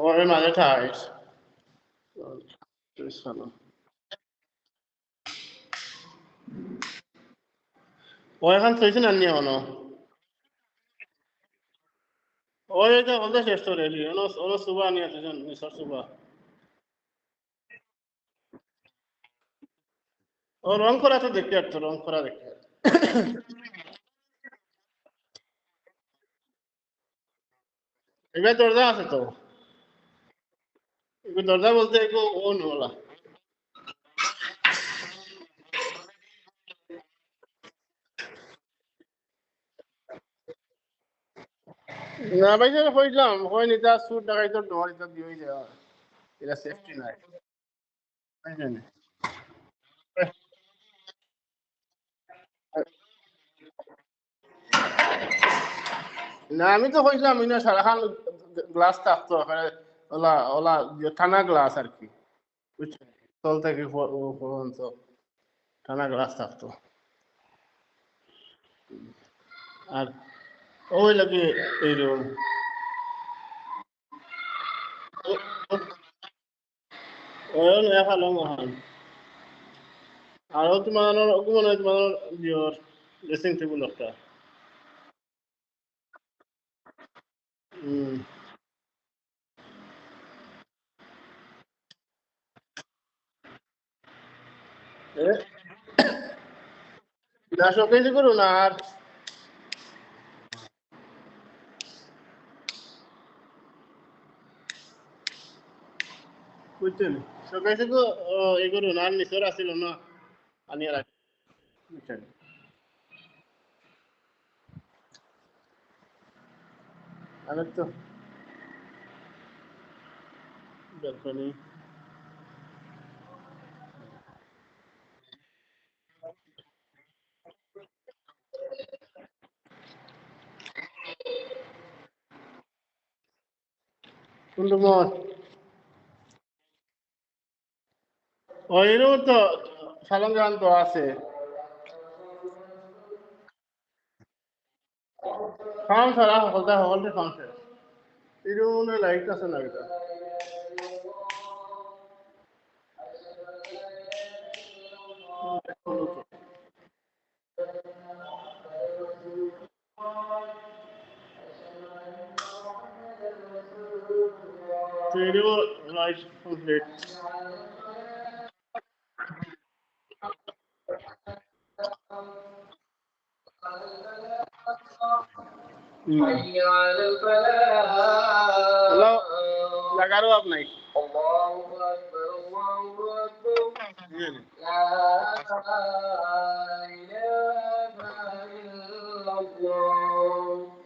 ওর মাঝে ঠাইস ও এখন থইছে না নিয়ে অনো ওই যে বলতে শেষ করে এলি অনো অনো সুবা নিয়ে থইছেন মিশর সুবা ও রং করা তো দেখতে আর তো রং করা দেখতে এবার দরজা আছে তো এবার দরজা বলতে এগো ও নোলা না ভাই স্যার কইলাম কই নিতা সুট লাগাই তো ডর এটা দিই দেওয়া এটা সেফটি নাই বুঝলেন না আমি তো কইলাম ইনা সারাখান গ্লাস থাকতো ওখানে ওলা ওলা টানা গ্লাস আর কি বুঝছেন তল থেকে পর্যন্ত টানা গ্লাস থাকতো আর ওই লাগে এইরকম ওই এখানে মহান আর তোমার মনে হয় তোমার বিয়র ড্রেসিং টেবিল একটা না শোকেসে করো না আর বুঝছেন শোকেসে তো এই করো না আর নিচর আসিল না আনিয়ে রাখ বুঝছেন আর তো ব্যালকনি কিন্তু মত ওইরও তো সরঞ্জাম তো আছে ফার্ম ছাড়া সকলতে ফার্ম শেষ এরও মনে লাইট আছে না এটা তো এরও লাইট কমপ্লিট حي على الفلاح হ্যালো লাগারও আপ নাই الله أكبر الله أكبر لا إله إلا الله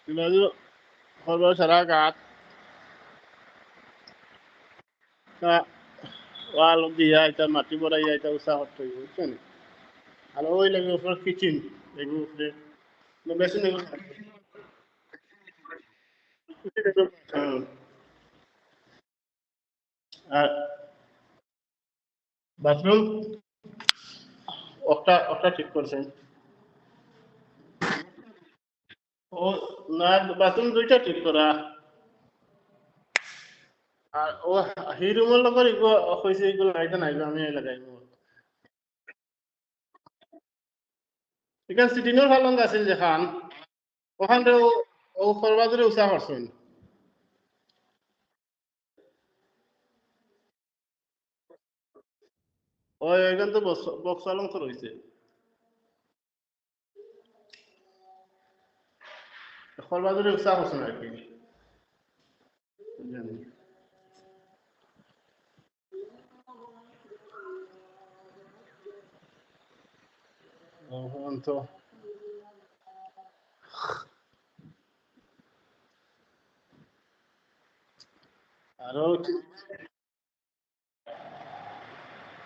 Lalu kalau masyarakat walau dia itu mati borai itu usaha tu kan kalau ওই লাগে উপর কিচেন এগুলো উপরে বেশি নেই আর বাথরুম একটা ঠিক করছেন ও না বাথরুম দুইটা ঠিক করা আর ও হিরুমের লগর এগুলো হয়েছে এগুলো লাগাইতে নাই আমি লাগাইব এখানে সিটিনোর ভালো আছে যেখান ওখানে ও সর্বাজরে উৎসাহ করছেন ওই এখান তো বক্স অলঙ্কার হয়েছে সর্বাজরে উৎসাহ করছেন আর কি জানি তো আরো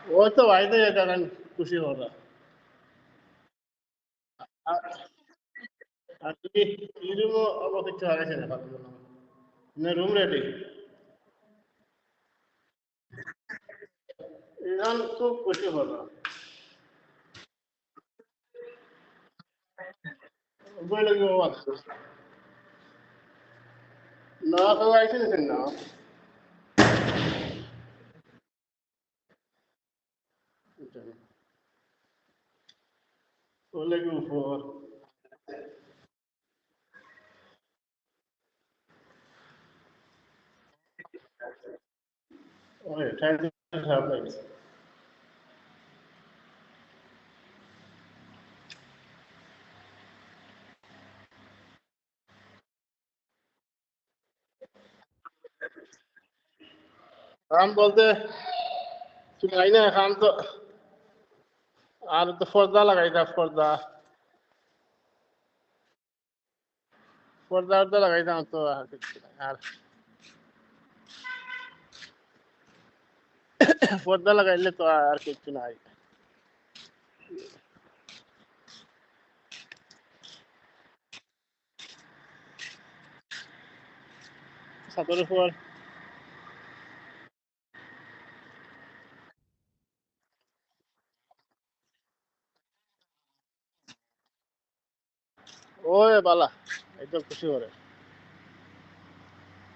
ওই তো বাইরে যেতেন খুশি হওয়া আর তুমি হিরুমও অবকিচ্ছু হারাইছে না না রুম রেডি এখন খুব খুশি হলো বলে কি বাবা না তো আইসেন না ওয়ালাইকুম আসসালাম ওই টাইম খারাপ লাগছে কাম বলতে শুনাই না কাম তো আর তো পর্দা লাগাইতা পর্দা পর্দা টর্দা লাগাইতাম তো আর কিছু নাই। আর পর্দা লাগাইলে তো আর কিছু নাই ছাদের উপর ওই বালা একদম খুশি করে